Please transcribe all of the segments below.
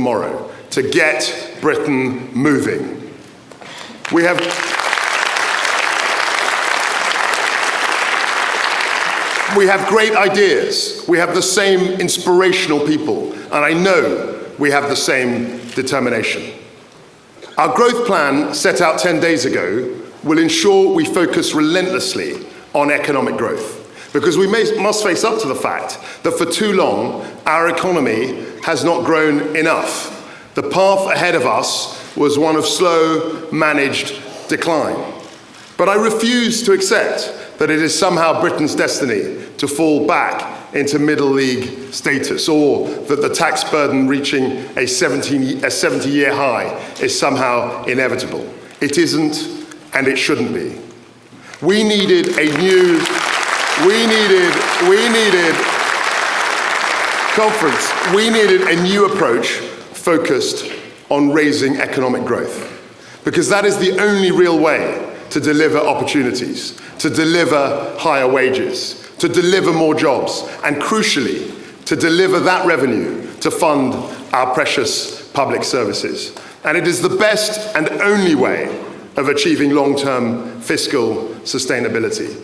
tomorrow to get Britain moving. We have great ideas. We have the same inspirational people, and I know we have the same determination. Our growth plan set out 10 days ago will ensure we focus relentlessly on economic growth, because we must face up to the fact that for too long our economy has not grown enough. The path ahead of us was one of slow, managed decline. But I refuse to accept that it is somehow Britain's destiny to fall back into middle league status, or that the tax burden reaching a 70-year high is somehow inevitable. It isn't, and it shouldn't be. We needed a new approach focused on raising economic growth, because that is the only real way to deliver opportunities, to deliver higher wages, to deliver more jobs, and crucially, to deliver that revenue to fund our precious public services. And it is the best and only way of achieving long-term fiscal sustainability.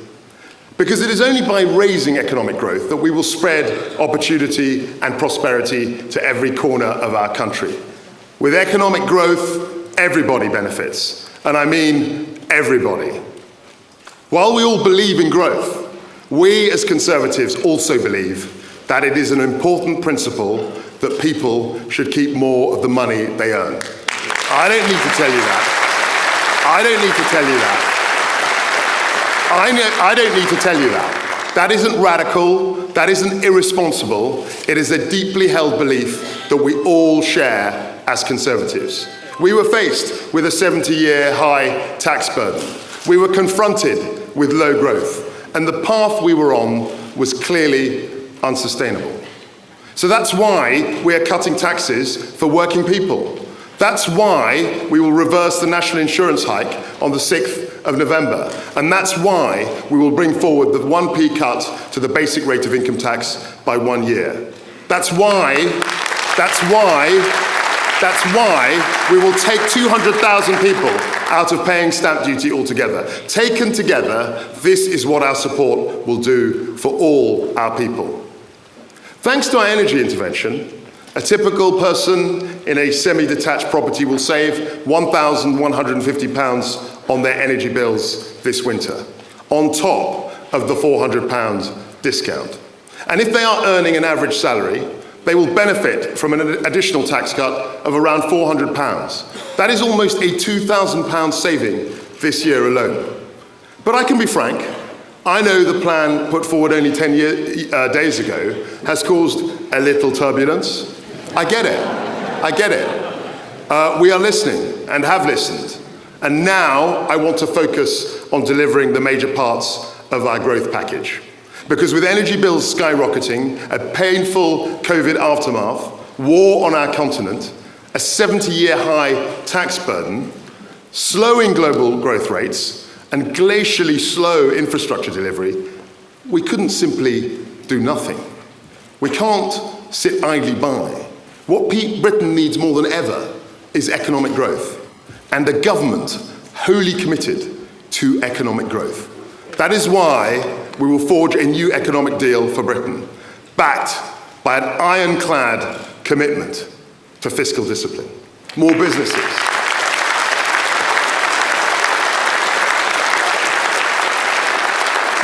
Because it is only by raising economic growth that we will spread opportunity and prosperity to every corner of our country. With economic growth, everybody benefits, and I mean everybody. While we all believe in growth, we as Conservatives also believe that it is an important principle that people should keep more of the money they earn. I don't need to tell you that. I don't need to tell you that. That isn't radical, that isn't irresponsible. It is a deeply held belief that we all share as Conservatives. We were faced with a 70-year high tax burden. We were confronted with low growth, and the path we were on was clearly unsustainable. So that's why we are cutting taxes for working people. That's why we will reverse the national insurance hike on the 6th of November. And that's why we will bring forward the 1p cut to the basic rate of income tax by 1 year. That's why we will take 200,000 people out of paying stamp duty altogether. Taken together, this is what our support will do for all our people. Thanks to our energy intervention, a typical person in a semi-detached property will save £1,150 on their energy bills this winter, on top of the £400 discount. And if they are earning an average salary, they will benefit from an additional tax cut of around £400. That is almost a £2,000 saving this year alone. But I can be frank, I know the plan put forward only 10 days ago has caused a little turbulence. I get it. We are listening and have listened. And now I want to focus on delivering the major parts of our growth package. Because with energy bills skyrocketing, a painful COVID aftermath, war on our continent, a 70-year high tax burden, slowing global growth rates, and glacially slow infrastructure delivery, we couldn't simply do nothing. We can't sit idly by. What Britain needs more than ever is economic growth, and a government wholly committed to economic growth. That is why we will forge a new economic deal for Britain, backed by an ironclad commitment to fiscal discipline. More businesses.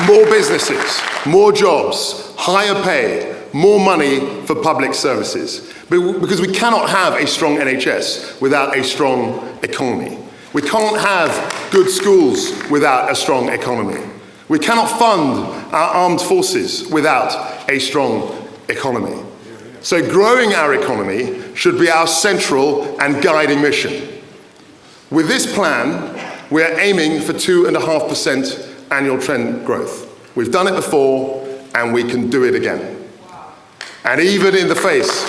More businesses, more jobs, higher pay, more money for public services. Because we cannot have a strong NHS without a strong economy. We can't have good schools without a strong economy. We cannot fund our armed forces without a strong economy. So growing our economy should be our central and guiding mission. With this plan, we are aiming for 2.5% annual trend growth. We've done it before, and we can do it again. And even in the face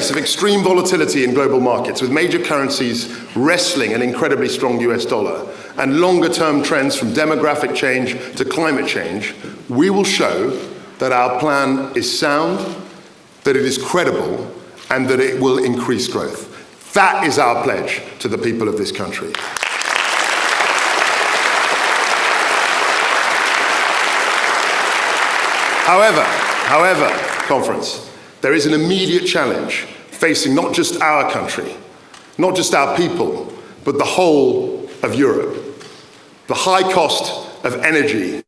of extreme volatility in global markets, with major currencies wrestling an incredibly strong US dollar, and longer-term trends from demographic change to climate change, we will show that our plan is sound, that it is credible, and that it will increase growth. That is our pledge to the people of this country. However, conference, there is an immediate challenge facing not just our country, not just our people, but the whole of Europe. The high cost of energy,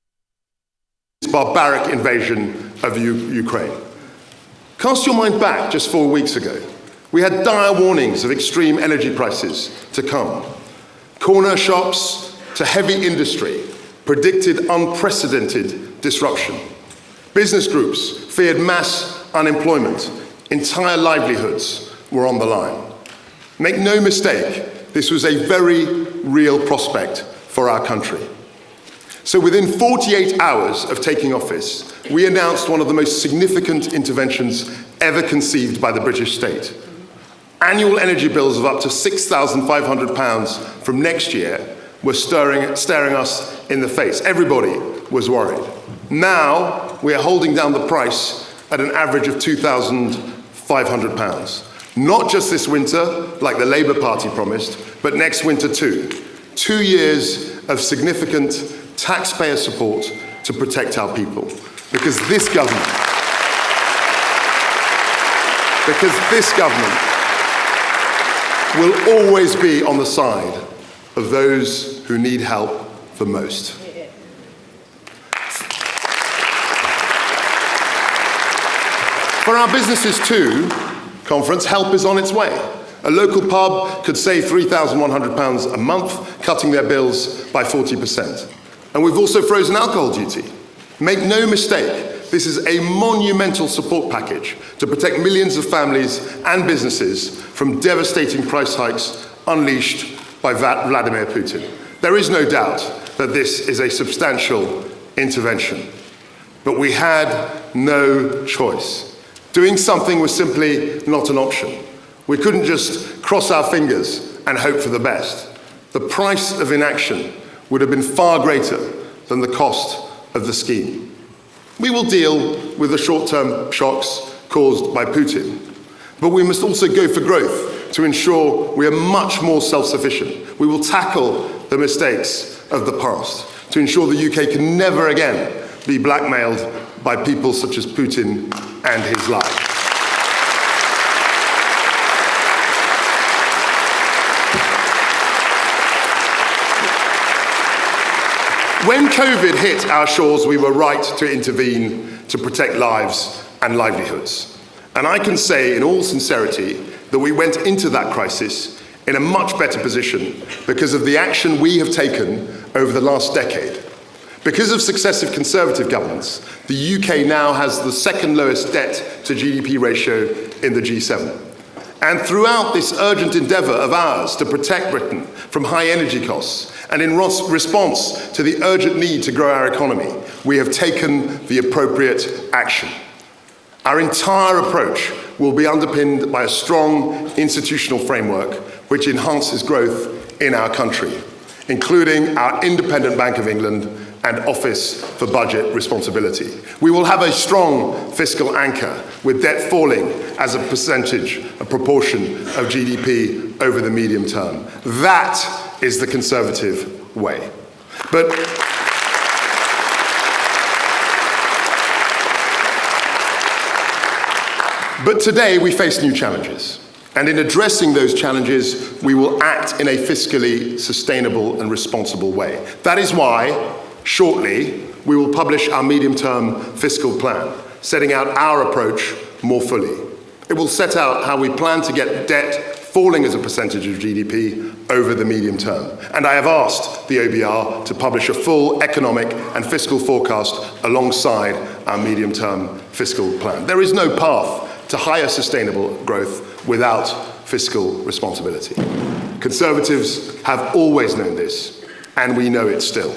this barbaric invasion of Ukraine. Cast your mind back just 4 weeks ago. We had dire warnings of extreme energy prices to come. Corner shops to heavy industry predicted unprecedented disruption. Business groups feared mass unemployment. Entire livelihoods were on the line. Make no mistake, this was a very real prospect for our country. So within 48 hours of taking office, we announced one of the most significant interventions ever conceived by the British state. Annual energy bills of up to £6,500 from next year were staring us in the face. Everybody was worried. Now we are holding down the price at an average of £2,500. Not just this winter, like the Labour Party promised, but next winter too. 2 years of significant taxpayer support to protect our people. Because this government will always be on the side of those who need help the most. For our businesses too, conference, help is on its way. A local pub could save £3,100 a month, cutting their bills by 40%. And we've also frozen alcohol duty. Make no mistake, this is a monumental support package to protect millions of families and businesses from devastating price hikes unleashed by Vladimir Putin. There is no doubt that this is a substantial intervention. But we had no choice. Doing something was simply not an option. We couldn't just cross our fingers and hope for the best. The price of inaction would have been far greater than the cost of the scheme. We will deal with the short-term shocks caused by Putin, but we must also go for growth to ensure we are much more self-sufficient. We will tackle the mistakes of the past to ensure the UK can never again be blackmailed by people such as Putin and his like. When COVID hit our shores, we were right to intervene to protect lives and livelihoods. And I can say in all sincerity that we went into that crisis in a much better position because of the action we have taken over the last decade. Because of successive Conservative governments, the UK now has the second lowest debt to GDP ratio in the G7. And throughout this urgent endeavour of ours to protect Britain from high energy costs, and in response to the urgent need to grow our economy, we have taken the appropriate action. Our entire approach will be underpinned by a strong institutional framework which enhances growth in our country, including our independent Bank of England and Office for Budget Responsibility. We will have a strong fiscal anchor with debt falling as a proportion of GDP over the medium term. That is the Conservative way. But today we face new challenges. And in addressing those challenges, we will act in a fiscally sustainable and responsible way. That is why, shortly, we will publish our medium-term fiscal plan, setting out our approach more fully. It will set out how we plan to get debt falling as a percentage of GDP over the medium term. And I have asked the OBR to publish a full economic and fiscal forecast alongside our medium-term fiscal plan. There is no path to higher sustainable growth without fiscal responsibility. Conservatives have always known this, and we know it still.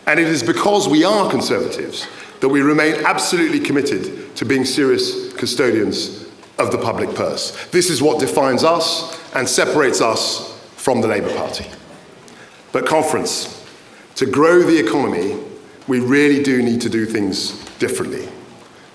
And it is because we are Conservatives that we remain absolutely committed to being serious custodians of the public purse. This is what defines us and separates us from the Labour Party. But conference, to grow the economy, we really do need to do things differently.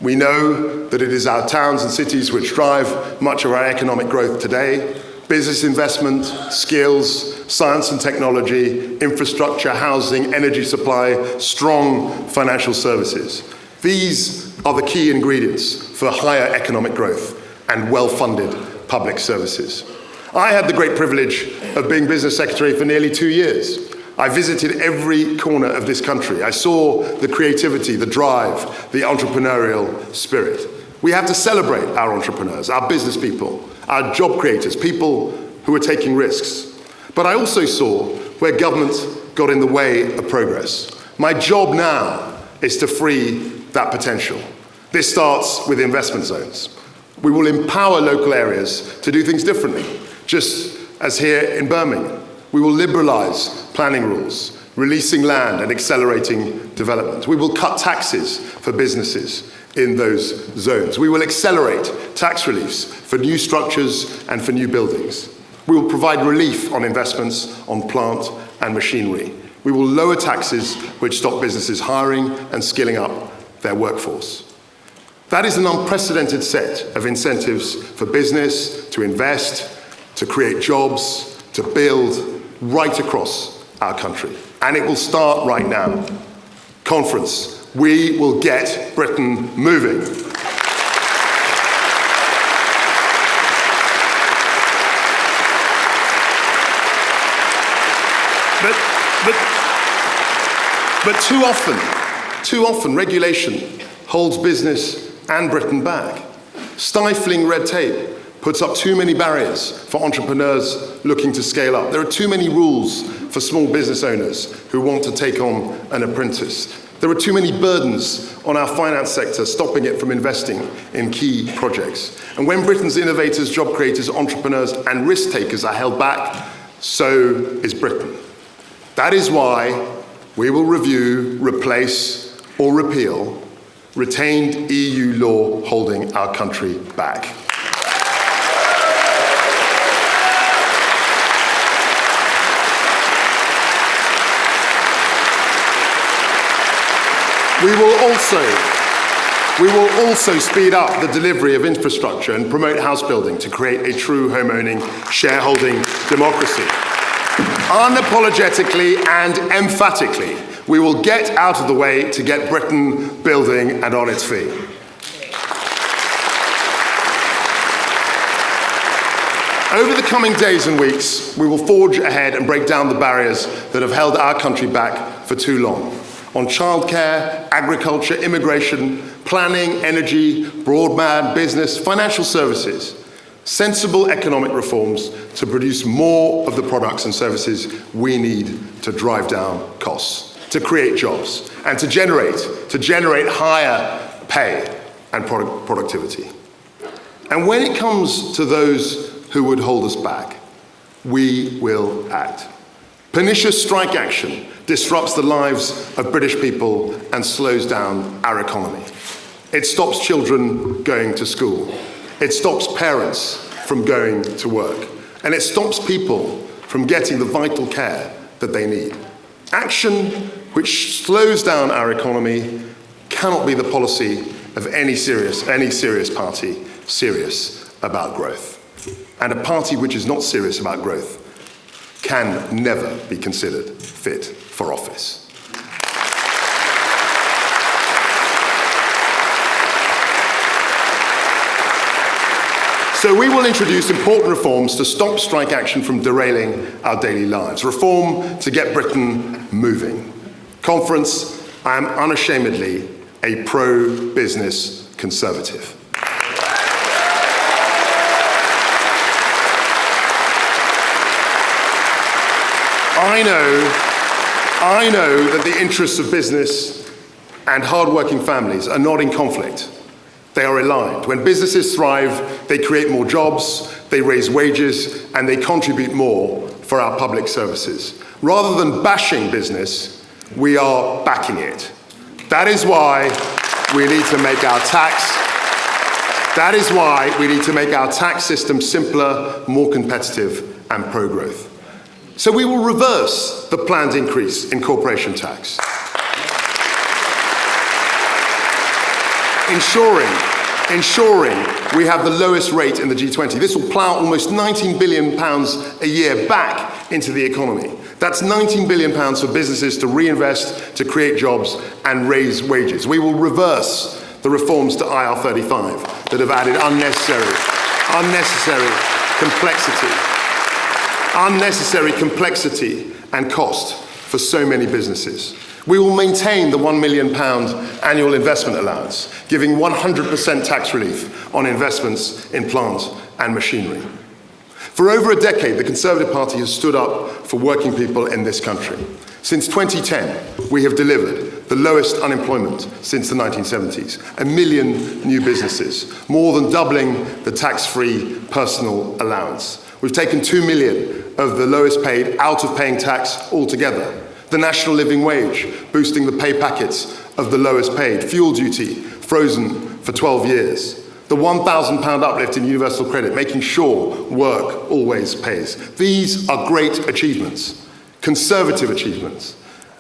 We know that it is our towns and cities which drive much of our economic growth today. Business investment, skills, science and technology, infrastructure, housing, energy supply, strong financial services. These are the key ingredients for higher economic growth and well-funded public services. I had the great privilege of being business secretary for nearly 2 years. I visited every corner of this country. I saw the creativity, the drive, the entrepreneurial spirit. We have to celebrate our entrepreneurs, our business people, our job creators, people who are taking risks. But I also saw where government got in the way of progress. My job now is to free that potential. This starts with investment zones. We will empower local areas to do things differently, just as here in Birmingham. We will liberalise planning rules, releasing land and accelerating development. We will cut taxes for businesses in those zones. We will accelerate tax reliefs for new structures and for new buildings. We will provide relief on investments on plant and machinery. We will lower taxes which stop businesses hiring and skilling up their workforce. That is an unprecedented set of incentives for business to invest, to create jobs, to build right across our country. And it will start right now. Conference, we will get Britain moving. But too often regulation holds business and Britain back. Stifling red tape puts up too many barriers for entrepreneurs looking to scale up. There are too many rules for small business owners who want to take on an apprentice. There are too many burdens on our finance sector, stopping it from investing in key projects. And when Britain's innovators, job creators, entrepreneurs, and risk takers are held back, so is Britain. That is why we will review, replace, or repeal retained EU law holding our country back. We will also speed up the delivery of infrastructure and promote house building to create a true home-owning, shareholding democracy. Unapologetically and emphatically, we will get out of the way to get Britain building and on its feet. Over the coming days and weeks, we will forge ahead and break down the barriers that have held our country back for too long. On childcare, agriculture, immigration, planning, energy, broadband, business, financial services. Sensible economic reforms to produce more of the products and services we need to drive down costs, to create jobs, and to generate higher pay and productivity. And when it comes to those who would hold us back, we will act. Pernicious strike action disrupts the lives of British people and slows down our economy. It stops children going to school. It stops parents from going to work. And it stops people from getting the vital care that they need. Action which slows down our economy cannot be the policy of any serious party serious about growth. And a party which is not serious about growth can never be considered fit for office. So we will introduce important reforms to stop strike action from derailing our daily lives. Reform to get Britain moving. Conference, I am unashamedly a pro-business conservative. I know that the interests of business and hard-working families are not in conflict. They are aligned. When businesses thrive, they create more jobs, they raise wages, and they contribute more for our public services. Rather than bashing business, we are backing it. That is why we need to make our tax system simpler, more competitive, and pro-growth. So we will reverse the planned increase in corporation tax. ensuring we have the lowest rate in the G20. This will plough almost £19 billion a year back into the economy. That's £19 billion for businesses to reinvest, to create jobs and raise wages. We will reverse the reforms to IR35 that have added unnecessary complexity and cost for so many businesses. We will maintain the £1 million annual investment allowance, giving 100% tax relief on investments in plant and machinery. For over a decade, the Conservative Party has stood up for working people in this country. Since 2010, we have delivered the lowest unemployment since the 1970s, 1 million new businesses, more than doubling the tax-free personal allowance. We've taken 2 million of the lowest paid out of paying tax altogether. The national living wage, boosting the pay packets of the lowest paid. Fuel duty, frozen for 12 years. The £1,000 uplift in universal credit, making sure work always pays. These are great achievements, conservative achievements.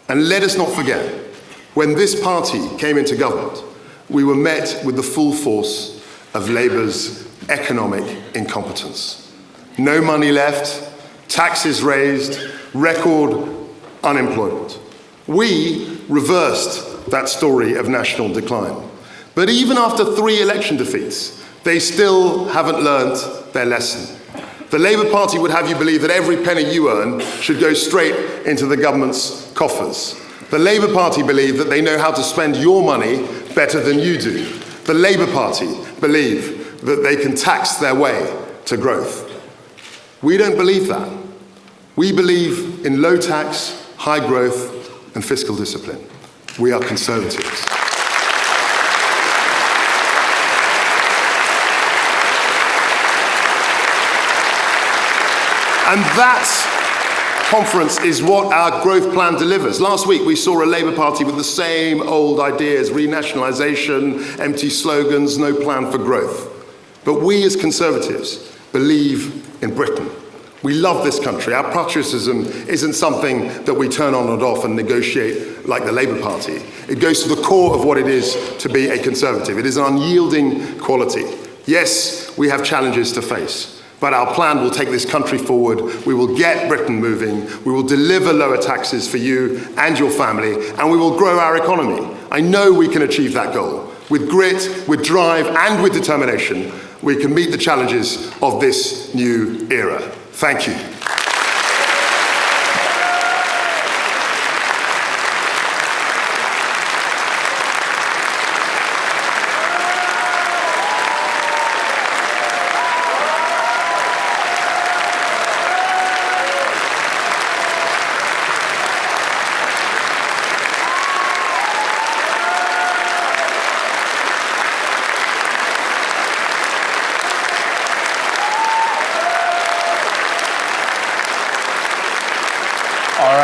And let us not forget, when this party came into government, we were met with the full force of Labour's economic incompetence. No money left, taxes raised, record unemployment. We reversed that story of national decline. But even after 3 election defeats, they still haven't learnt their lesson. The Labour Party would have you believe that every penny you earn should go straight into the government's coffers. The Labour Party believe that they know how to spend your money better than you do. The Labour Party believe that they can tax their way to growth. We don't believe that. We believe in low tax, high growth, and fiscal discipline. We are Conservatives. And that conference is what our growth plan delivers. Last week, we saw a Labour Party with the same old ideas, renationalisation, empty slogans, no plan for growth. But we as Conservatives believe in Britain. We love this country. Our patriotism isn't something that we turn on and off and negotiate like the Labour Party. It goes to the core of what it is to be a Conservative. It is an unyielding quality. Yes, we have challenges to face, but our plan will take this country forward. We will get Britain moving. We will deliver lower taxes for you and your family, and we will grow our economy. I know we can achieve that goal. With grit, with drive, and with determination, we can meet the challenges of this new era. Thank you.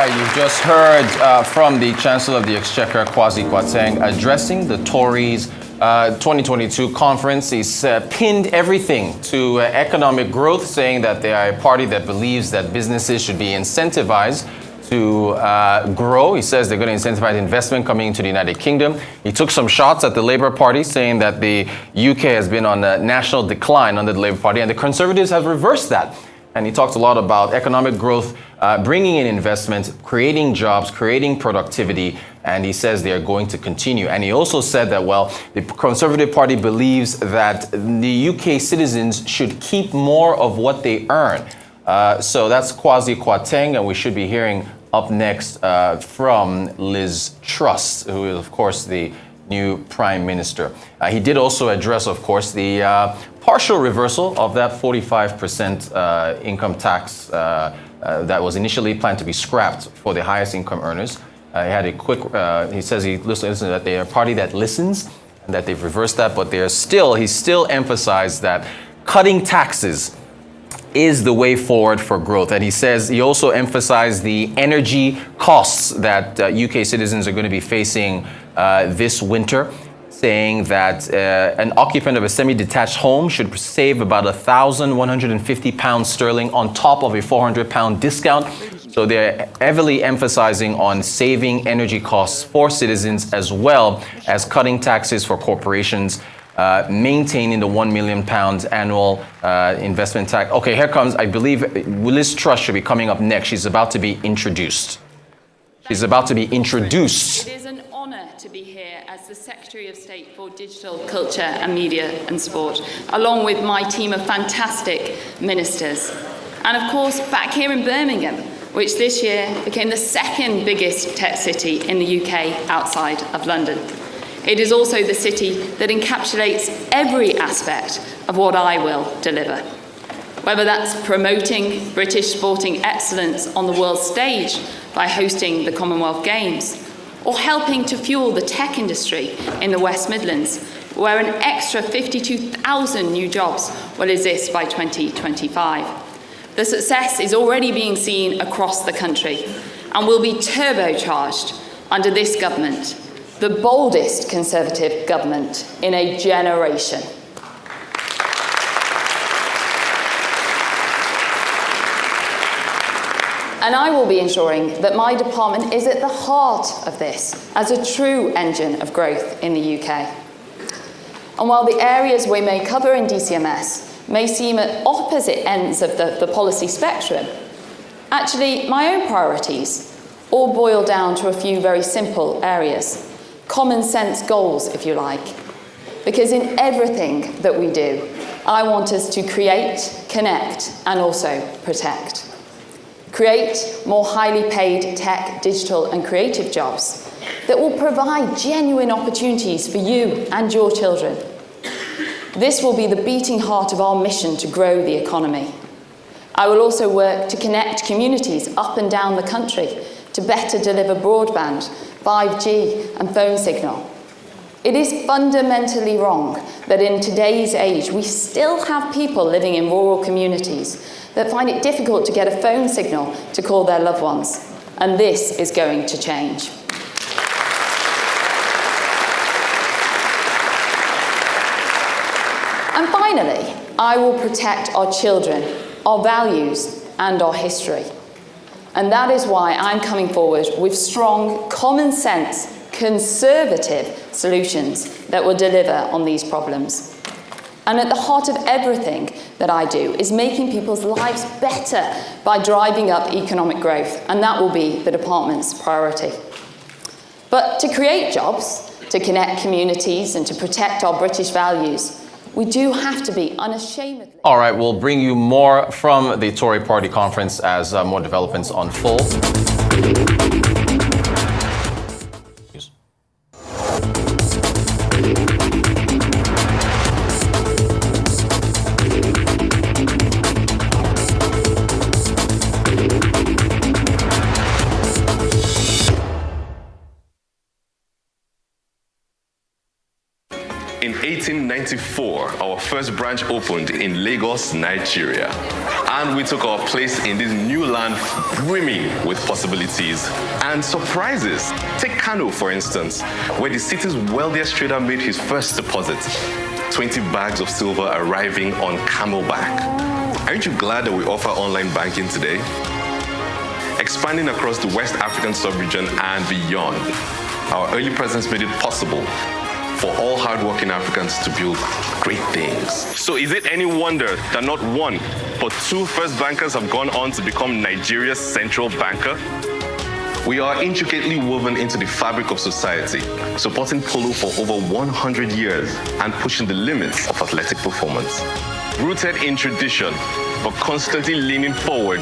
You've just heard from the Chancellor of the Exchequer, Kwasi Kwarteng, addressing the Tories' 2022 conference. He's pinned everything to economic growth, saying that they are a party that believes that businesses should be incentivized to grow. He says they're going to incentivize investment coming into the United Kingdom. He took some shots at the Labour Party, saying that the UK has been on a national decline under the Labour Party, and the Conservatives have reversed that. And he talked a lot about economic growth, bringing in investment, creating jobs, creating productivity, and he says they are going to continue. And he also said that, well, the Conservative Party believes that the UK citizens should keep more of what they earn. So that's Kwasi Kwarteng, and we should be hearing up next from Liz Truss, who is, of course, the new Prime Minister. He did also address, of course, the partial reversal of that 45% income tax that was initially planned to be scrapped for the highest income earners. He had a quick, he says he listens that they are a party that listens and that they've reversed that, but he still emphasized that cutting taxes is the way forward for growth. And he says he also emphasized the energy costs that UK citizens are going to be facing this winter, saying that an occupant of a semi-detached home should save about £1,150 sterling on top of a £400 discount So they're heavily emphasizing on saving energy costs for citizens as well as cutting taxes for corporations, maintaining the £1 million annual investment tax. Okay, here comes, I believe, Liz Truss should be coming up next. She's about to be introduced. She's about to be introduced. It is an honour to be here as the Secretary of State for Digital, Culture and Media and Sport, along with my team of fantastic ministers. And of course, back here in Birmingham, which this year became the second biggest tech city in the UK outside of London. It is also the city that encapsulates every aspect of what I will deliver. Whether that's promoting British sporting excellence on the world stage by hosting the Commonwealth Games, or helping to fuel the tech industry in the West Midlands, where an extra 52,000 new jobs will exist by 2025. The success is already being seen across the country and will be turbocharged under this government, the boldest Conservative government in a generation. And I will be ensuring that my department is at the heart of this as a true engine of growth in the UK. And while the areas we may cover in DCMS may seem at opposite ends of the policy spectrum, actually my own priorities all boil down to a few very simple areas. Common sense goals, if you like. Because in everything that we do, I want us to create, connect, and also protect. Create more highly paid tech, digital, and creative jobs that will provide genuine opportunities for you and your children. This will be the beating heart of our mission to grow the economy. I will also work to connect communities up and down the country to better deliver broadband, 5G and phone signal. It is fundamentally wrong that in today's age we still have people living in rural communities that find it difficult to get a phone signal to call their loved ones. And this is going to change. And finally, I will protect our children, our values, and our history. And that is why I'm coming forward with strong, common sense, conservative solutions that will deliver on these problems. And at the heart of everything that I do is making people's lives better by driving up economic growth, and that will be the department's priority. But to create jobs, to connect communities, and to protect our British values, we do have to be unashamedly... All right, we'll bring you more from the Tory party conference as more developments unfold. In 1894, our first branch opened in Lagos, Nigeria. And we took our place in this new land brimming with possibilities and surprises. Take Kano, for instance, where the city's wealthiest trader made his first deposit. 20 bags of silver arriving on camelback. Aren't you glad that we offer online banking today? Expanding across the West African sub-region and beyond, our early presence made it possible for all hardworking Africans to build great things. So is it any wonder that not one, but two first bankers have gone on to become Nigeria's central banker? We are intricately woven into the fabric of society, supporting polo for over 100 years and pushing the limits of athletic performance. Rooted in tradition, but constantly leaning forward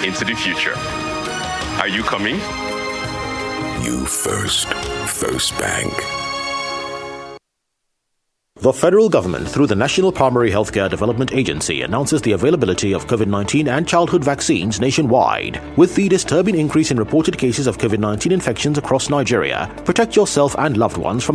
into the future. Are you coming? You first. First Bank. The federal government, through the National Primary Healthcare Development Agency, announces the availability of COVID-19 and childhood vaccines nationwide. With the disturbing increase in reported cases of COVID-19 infections across Nigeria, protect yourself and loved ones from